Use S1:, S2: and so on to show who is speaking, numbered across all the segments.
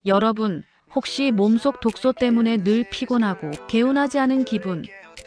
S1: 여러분, 혹시 몸속 독소 때문에 늘 피곤하고 개운하지 않은 기분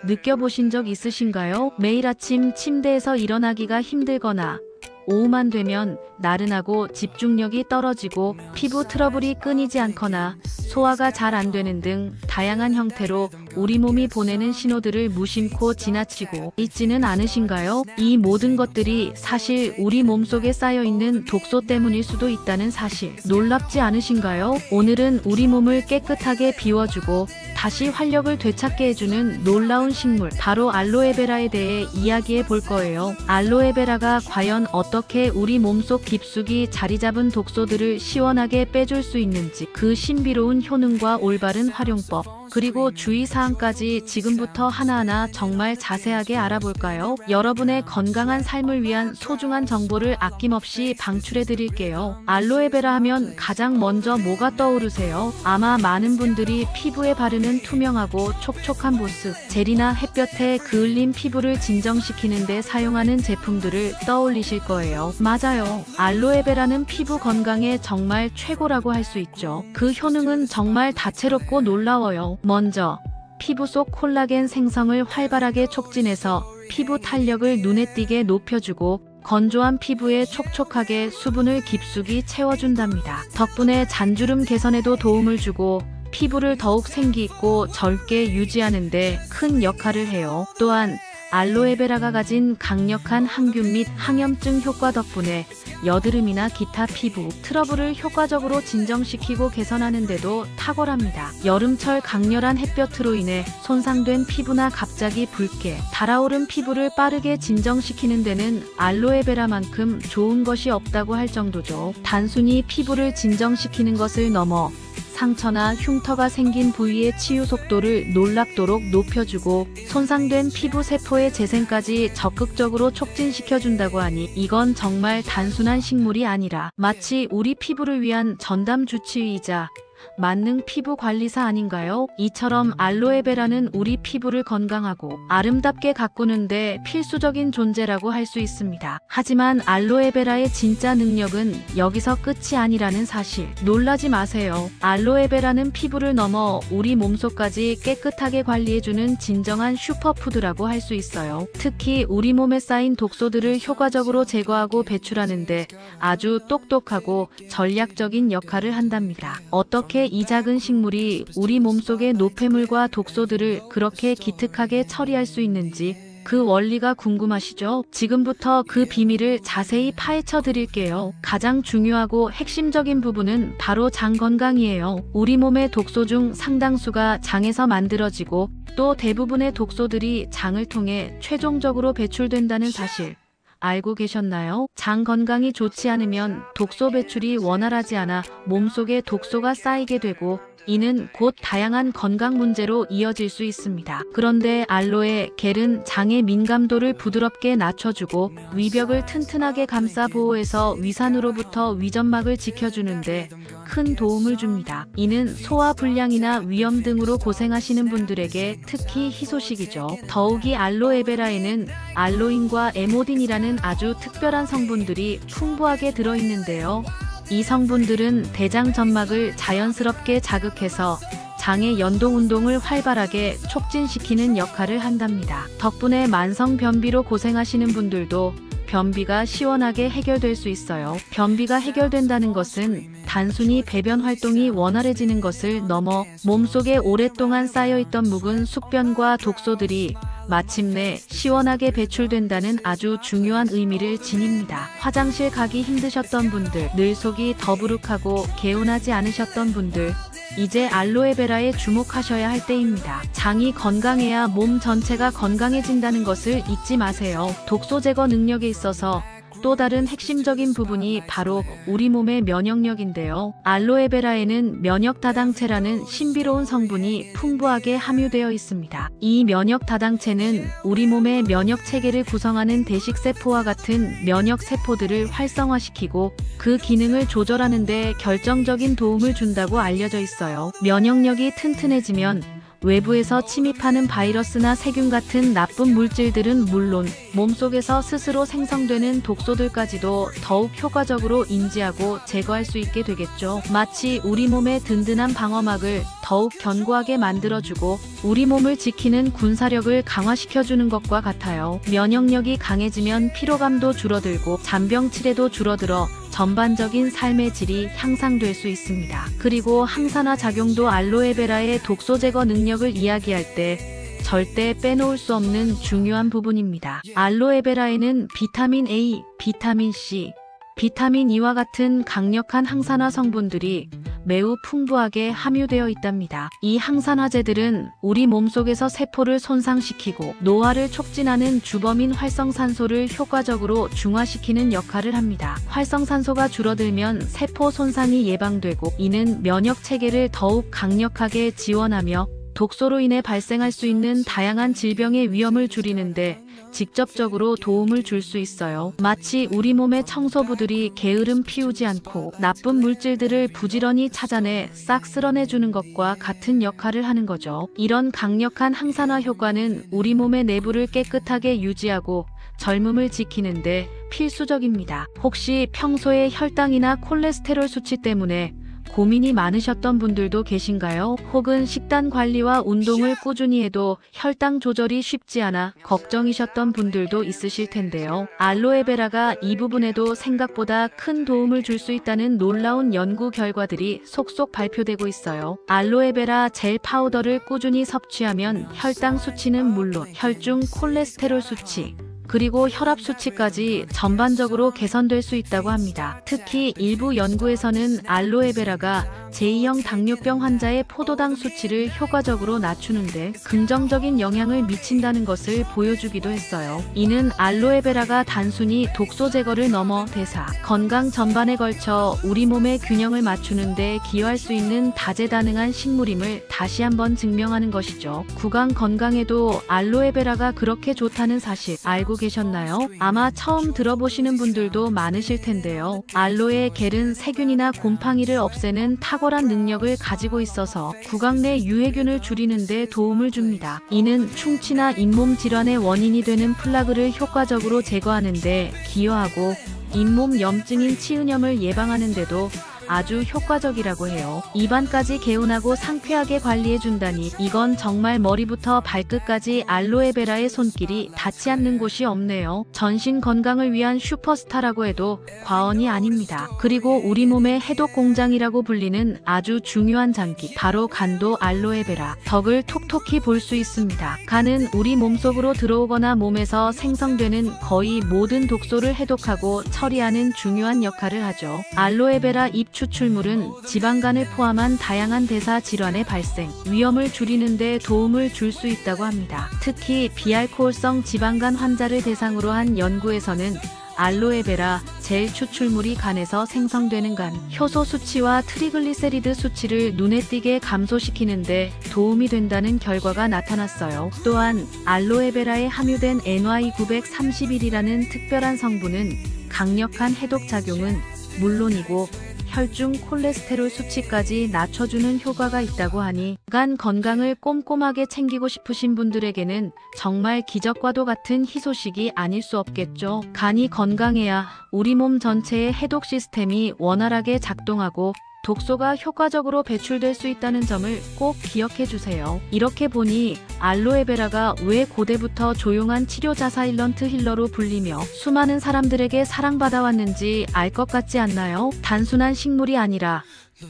S1: 느껴보신 적 있으신가요? 매일 아침 침대에서 일어나기가 힘들거나 오후만 되면 나른하고 집중력이 떨어지고 피부 트러블이 끊이지 않거나 소화가 잘 안 되는 등 다양한 형태로 우리 몸이 보내는 신호들을 무심코 지나치고 있지는 않으신가요? 이 모든 것들이 사실 우리 몸속에 쌓여있는 독소 때문일 수도 있다는 사실 놀랍지 않으신가요? 오늘은 우리 몸을 깨끗하게 비워주고 다시 활력을 되찾게 해주는 놀라운 식물 바로 알로에베라에 대해 이야기해 볼 거예요. 알로에베라가 과연 어떻게 우리 몸속 깊숙이 자리 잡은 독소들을 시원하게 빼줄 수 있는지 그 신비로운 효능과 올바른 활용법 그리고 주의사항까지 지금부터 하나하나 정말 자세하게 알아볼까요? 여러분의 건강한 삶을 위한 소중한 정보를 아낌없이 방출해 드릴게요. 알로에베라 하면 가장 먼저 뭐가 떠오르세요? 아마 많은 분들이 피부에 바르는 투명하고 촉촉한 보습, 젤이나 햇볕에 그을린 피부를 진정시키는 데 사용하는 제품들을 떠올리실 거예요. 맞아요. 알로에베라는 피부 건강에 정말 최고라고 할 수 있죠. 그 효능은 정말 다채롭고 놀라워요. 먼저 피부 속 콜라겐 생성을 활발하게 촉진해서 피부 탄력을 눈에 띄게 높여주고 건조한 피부에 촉촉하게 수분을 깊숙이 채워준답니다. 덕분에 잔주름 개선에도 도움을 주고 피부를 더욱 생기있고 젊게 유지하는 데 큰 역할을 해요. 또한 알로에베라가 가진 강력한 항균 및 항염증 효과 덕분에 여드름이나 기타 피부 트러블을 효과적으로 진정시키고 개선하는 데도 탁월합니다. 여름철 강렬한 햇볕으로 인해 손상된 피부나 갑자기 붉게 달아오른 피부를 빠르게 진정시키는 데는 알로에베라만큼 좋은 것이 없다고 할 정도죠. 단순히 피부를 진정시키는 것을 넘어 상처나 흉터가 생긴 부위의 치유 속도를 놀랍도록 높여주고 손상된 피부 세포의 재생까지 적극적으로 촉진시켜준다고 하니 이건 정말 단순한 식물이 아니라 마치 우리 피부를 위한 전담 주치의이자 만능 피부 관리사 아닌가요? 이처럼 알로에베라는 우리 피부를 건강하고 아름답게 가꾸는데 필수적인 존재라고 할 수 있습니다. 하지만 알로에베라의 진짜 능력은 여기서 끝이 아니라는 사실 놀라지 마세요. 알로에베라는 피부를 넘어 우리 몸속까지 깨끗하게 관리해주는 진정한 슈퍼푸드라고 할 수 있어요. 특히 우리 몸에 쌓인 독소들을 효과적으로 제거하고 배출하는데 아주 똑똑하고 전략적인 역할을 한답니다. 어떻게 이 작은 식물이 우리 몸속의 노폐물과 독소들을 그렇게 기특하게 처리할 수 있는지 그 원리가 궁금하시죠? 지금부터 그 비밀을 자세히 파헤쳐 드릴게요. 가장 중요하고 핵심적인 부분은 바로 장 건강이에요. 우리 몸의 독소 중 상당수가 장에서 만들어지고 또 대부분의 독소들이 장을 통해 최종적으로 배출된다는 사실 알고 계셨나요? 장 건강이 좋지 않으면 독소 배출이 원활하지 않아 몸속에 독소가 쌓이게 되고 이는 곧 다양한 건강 문제로 이어질 수 있습니다. 그런데 알로에 겔은 장의 민감도를 부드럽게 낮춰주고 위벽을 튼튼하게 감싸 보호해서 위산으로부터 위점막을 지켜주는데 큰 도움을 줍니다. 이는 소화 불량이나 위염 등으로 고생하시는 분들에게 특히 희소식이죠. 더욱이 알로에베라에는 알로인과 에모딘이라는 아주 특별한 성분들이 풍부하게 들어있는데요. 이 성분들은 대장 점막을 자연스럽게 자극해서 장의 연동 운동을 활발하게 촉진시키는 역할을 한답니다. 덕분에 만성 변비로 고생하시는 분들도 변비가 시원하게 해결될 수 있어요. 변비가 해결된다는 것은 단순히 배변 활동이 원활해지는 것을 넘어 몸속에 오랫동안 쌓여있던 묵은 숙변과 독소들이 마침내 시원하게 배출된다는 아주 중요한 의미를 지닙니다. 화장실 가기 힘드셨던 분들, 늘 속이 더부룩하고 개운하지 않으셨던 분들, 이제 알로에베라에 주목하셔야 할 때입니다. 장이 건강해야 몸 전체가 건강해진다는 것을 잊지 마세요. 독소 제거 능력에 있어서 또 다른 핵심적인 부분이 바로 우리 몸의 면역력인데요. 알로에베라에는 면역 다당체라는 신비로운 성분이 풍부하게 함유되어 있습니다. 이 면역 다당체는 우리 몸의 면역 체계를 구성하는 대식세포와 같은 면역 세포들을 활성화시키고 그 기능을 조절하는 데 결정적인 도움을 준다고 알려져 있어요. 면역력이 튼튼해지면 외부에서 침입하는 바이러스나 세균 같은 나쁜 물질들은 물론 몸속에서 스스로 생성되는 독소들까지도 더욱 효과적으로 인지하고 제거할 수 있게 되겠죠. 마치 우리 몸의 든든한 방어막을 더욱 견고하게 만들어주고 우리 몸을 지키는 군사력을 강화시켜주는 것과 같아요. 면역력이 강해지면 피로감도 줄어들고 잔병 치레도 줄어들어 전반적인 삶의 질이 향상될 수 있습니다. 그리고 항산화 작용도 알로에베라의 독소 제거 능력을 이야기할 때 절대 빼놓을 수 없는 중요한 부분입니다. 알로에베라에는 비타민 A, 비타민 C, 비타민 E와 같은 강력한 항산화 성분들이 매우 풍부하게 함유되어 있답니다. 이 항산화제들은 우리 몸속에서 세포를 손상시키고 노화를 촉진하는 주범인 활성산소를 효과적으로 중화시키는 역할을 합니다. 활성산소가 줄어들면 세포 손상이 예방되고 이는 면역 체계를 더욱 강력하게 지원하며 독소로 인해 발생할 수 있는 다양한 질병의 위험을 줄이는데 직접적으로 도움을 줄 수 있어요. 마치 우리 몸의 청소부들이 게으름 피우지 않고 나쁜 물질들을 부지런히 찾아내 싹 쓸어내주는 것과 같은 역할을 하는 거죠. 이런 강력한 항산화 효과는 우리 몸의 내부를 깨끗하게 유지하고 젊음을 지키는데 필수적입니다. 혹시 평소에 혈당이나 콜레스테롤 수치 때문에 고민이 많으셨던 분들도 계신가요? 혹은 식단 관리와 운동을 꾸준히 해도 혈당 조절이 쉽지 않아 걱정이셨던 분들도 있으실 텐데요. 알로에베라가 이 부분에도 생각보다 큰 도움을 줄 수 있다는 놀라운 연구 결과들이 속속 발표되고 있어요. 알로에베라 젤 파우더를 꾸준히 섭취하면 혈당 수치는 물론 혈중 콜레스테롤 수치, 그리고 혈압 수치까지 전반적으로 개선될 수 있다고 합니다. 특히 일부 연구에서는 알로에베라가 제2형 당뇨병 환자의 포도당 수치를 효과적으로 낮추는데 긍정적인 영향을 미친다는 것을 보여주기도 했어요. 이는 알로에베라가 단순히 독소 제거를 넘어 대사, 건강 전반에 걸쳐 우리 몸의 균형을 맞추는 데 기여할 수 있는 다재다능한 식물임을 다시 한번 증명하는 것이죠. 구강 건강에도 알로에베라가 그렇게 좋다는 사실 알고 계셨나요? 아마 처음 들어보시는 분들도 많으실 텐데요. 알로에 겔은 세균이나 곰팡이를 없애는 탁월한 능력을 가지고 있어서 구강 내 유해균을 줄이는 데 도움을 줍니다. 이는 충치나 잇몸 질환의 원인이 되는 플라그를 효과적으로 제거하는 데 기여하고 잇몸 염증인 치은염을 예방하는 데도 아주 효과적이라고 해요. 입안까지 개운하고 상쾌하게 관리해준다니 이건 정말 머리부터 발끝까지 알로에베라의 손길이 닿지 않는 곳이 없네요. 전신 건강을 위한 슈퍼스타라고 해도 과언이 아닙니다. 그리고 우리 몸의 해독 공장이라고 불리는 아주 중요한 장기, 바로 간도 알로에베라 덕을 톡톡히 볼 수 있습니다. 간은 우리 몸속으로 들어오거나 몸에서 생성되는 거의 모든 독소를 해독하고 처리하는 중요한 역할을 하죠. 알로에베라 잎 추출물은 지방간을 포함한 다양한 대사 질환의 발생 위험을 줄이는 데 도움을 줄 수 있다고 합니다. 특히 비알코올성 지방간 환자를 대상으로 한 연구에서는 알로에베라 젤 추출물이 간에서 생성되는 간 효소 수치와 트리글리세리드 수치를 눈에 띄게 감소시키는 데 도움이 된다는 결과가 나타났어요. 또한 알로에베라에 함유된 NY931이라는 특별한 성분은 강력한 해독 작용은 물론이고 혈중 콜레스테롤 수치까지 낮춰주는 효과가 있다고 하니 간 건강을 꼼꼼하게 챙기고 싶으신 분들에게는 정말 기적과도 같은 희소식이 아닐 수 없겠죠. 간이 건강해야 우리 몸 전체의 해독 시스템이 원활하게 작동하고 독소가 효과적으로 배출될 수 있다는 점을 꼭 기억해 주세요. 이렇게 보니 알로에베라가 왜 고대부터 조용한 치료자 사일런트 힐러로 불리며 수많은 사람들에게 사랑받아왔는지 알 것 같지 않나요? 단순한 식물이 아니라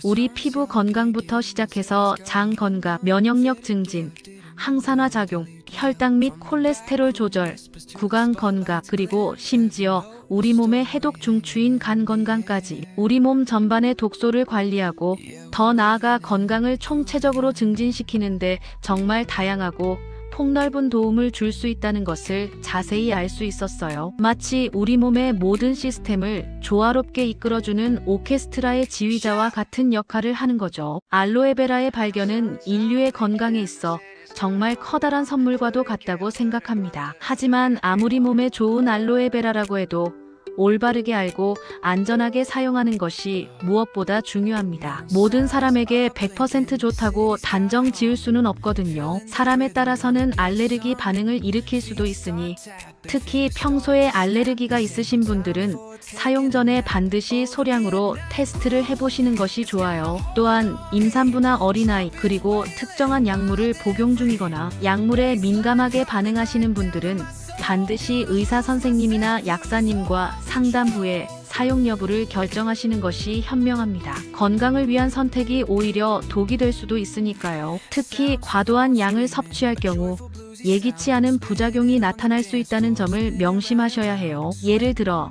S1: 우리 피부 건강부터 시작해서 장 건강, 면역력 증진, 항산화 작용, 혈당 및 콜레스테롤 조절, 구강 건강, 그리고 심지어 우리 몸의 해독 중추인 간 건강까지 우리 몸 전반의 독소를 관리하고 더 나아가 건강을 총체적으로 증진시키는데 정말 다양하고 폭넓은 도움을 줄 수 있다는 것을 자세히 알 수 있었어요. 마치 우리 몸의 모든 시스템을 조화롭게 이끌어주는 오케스트라의 지휘자와 같은 역할을 하는 거죠. 알로에베라의 발견은 인류의 건강에 있어 정말 커다란 선물과도 같다고 생각합니다. 하지만 아무리 몸에 좋은 알로에베라라고 해도 올바르게 알고 안전하게 사용하는 것이 무엇보다 중요합니다. 모든 사람에게 100% 좋다고 단정 지을 수는 없거든요. 사람에 따라서는 알레르기 반응을 일으킬 수도 있으니 특히 평소에 알레르기가 있으신 분들은 사용 전에 반드시 소량으로 테스트를 해보시는 것이 좋아요. 또한 임산부나 어린아이 그리고 특정한 약물을 복용 중이거나 약물에 민감하게 반응하시는 분들은 반드시 의사 선생님이나 약사님과 상담 후에 사용 여부를 결정하시는 것이 현명합니다. 건강을 위한 선택이 오히려 독이 될 수도 있으니까요. 특히 과도한 양을 섭취할 경우 예기치 않은 부작용이 나타날 수 있다는 점을 명심하셔야 해요. 예를 들어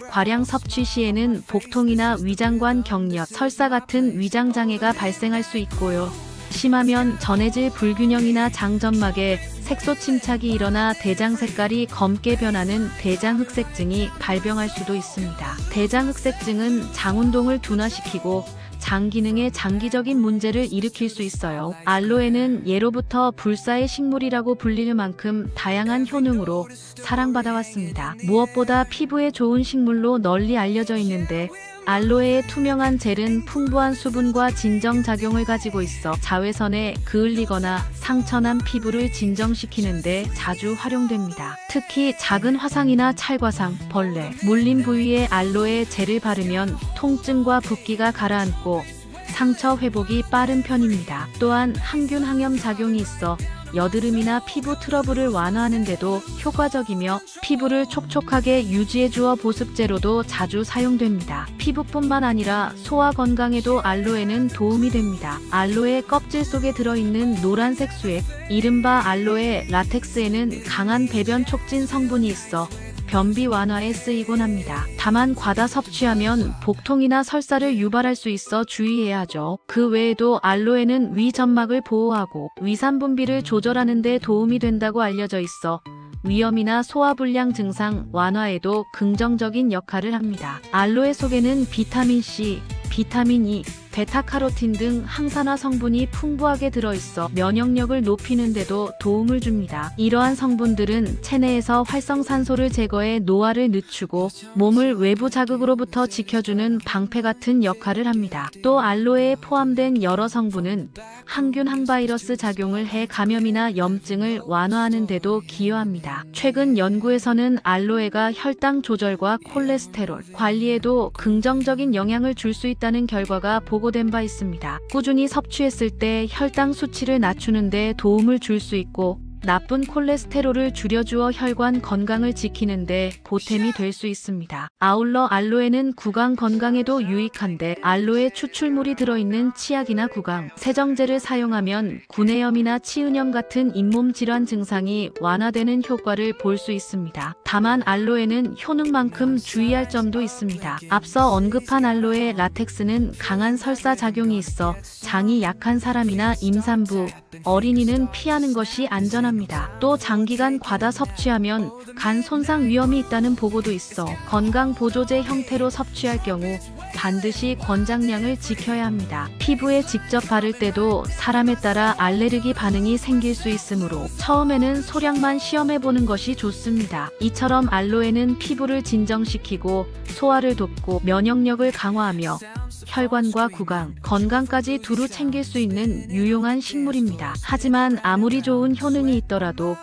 S1: 과량 섭취 시에는 복통이나 위장관 경련, 설사 같은 위장장애가 발생할 수 있고요. 심하면 전해질 불균형이나 장점막에 색소 침착이 일어나 대장 색깔이 검게 변하는 대장흑색증이 발병할 수도 있습니다. 대장흑색증은 장 운동을 둔화시키고 장 기능에 장기적인 문제를 일으킬 수 있어요. 알로에는 예로부터 불사의 식물이라고 불릴 만큼 다양한 효능으로 사랑받아왔습니다. 무엇보다 피부에 좋은 식물로 널리 알려져 있는데 알로에의 투명한 젤은 풍부한 수분과 진정작용을 가지고 있어 자외선에 그을리거나 상처난 피부를 진정시키는 데 자주 활용됩니다. 특히 작은 화상이나 찰과상, 벌레, 물린 부위에 알로에 젤을 바르면 통증과 붓기가 가라앉고 상처 회복이 빠른 편입니다. 또한 항균 항염 작용이 있어 여드름이나 피부 트러블을 완화하는 데도 효과적이며 피부를 촉촉하게 유지해주어 보습제로도 자주 사용됩니다. 피부뿐만 아니라 소화 건강에도 알로에는 도움이 됩니다. 알로에 껍질 속에 들어있는 노란색 수액, 이른바 알로에 라텍스에는 강한 배변 촉진 성분이 있어 변비 완화에 쓰이곤 합니다. 다만 과다 섭취하면 복통이나 설사를 유발할 수 있어 주의해야 하죠. 그 외에도 알로에는 위 점막을 보호하고 위산 분비를 조절하는 데 도움이 된다고 알려져 있어 위염이나 소화불량 증상 완화에도 긍정적인 역할을 합니다. 알로에 속에는 비타민C, 비타민 E, 베타카로틴 등 항산화 성분이 풍부하게 들어있어 면역력을 높이는 데도 도움을 줍니다. 이러한 성분들은 체내에서 활성산소를 제거해 노화를 늦추고 몸을 외부 자극으로부터 지켜주는 방패 같은 역할을 합니다. 또 알로에에 포함된 여러 성분은 항균 항바이러스 작용을 해 감염이나 염증을 완화하는 데도 기여합니다. 최근 연구에서는 알로에가 혈당 조절과 콜레스테롤 관리에도 긍정적인 영향을 줄 수 있다는 결과가 보고된 바 있습니다. 꾸준히 섭취했을 때 혈당 수치를 낮추는 데 도움을 줄 수 있고 나쁜 콜레스테롤을 줄여주어 혈관 건강을 지키는 데 보탬이 될 수 있습니다. 아울러 알로에는 구강 건강에도 유익한데 알로에 추출물이 들어있는 치약이나 구강, 세정제를 사용하면 구내염이나 치은염 같은 잇몸 질환 증상이 완화되는 효과를 볼 수 있습니다. 다만 알로에는 효능만큼 주의할 점도 있습니다. 앞서 언급한 알로에 라텍스는 강한 설사 작용이 있어 장이 약한 사람이나 임산부, 어린이는 피하는 것이 안전합니다. 또 장기간 과다 섭취하면 간 손상 위험이 있다는 보고도 있어 건강보조제 형태로 섭취할 경우 반드시 권장량을 지켜야 합니다. 피부에 직접 바를 때도 사람에 따라 알레르기 반응이 생길 수 있으므로 처음에는 소량만 시험해보는 것이 좋습니다. 이처럼 알로에는 피부를 진정시키고 소화를 돕고 면역력을 강화하며 혈관과 구강, 건강까지 두루 챙길 수 있는 유용한 식물입니다. 하지만 아무리 좋은 효능이 있더라도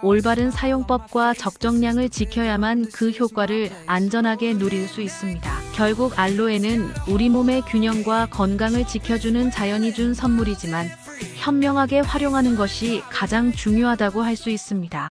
S1: 올바른 사용법과 적정량을 지켜야만 그 효과를 안전하게 누릴 수 있습니다. 결국 알로에는 우리 몸의 균형과 건강을 지켜주는 자연이 준 선물이지만 현명하게 활용하는 것이 가장 중요하다고 할 수 있습니다.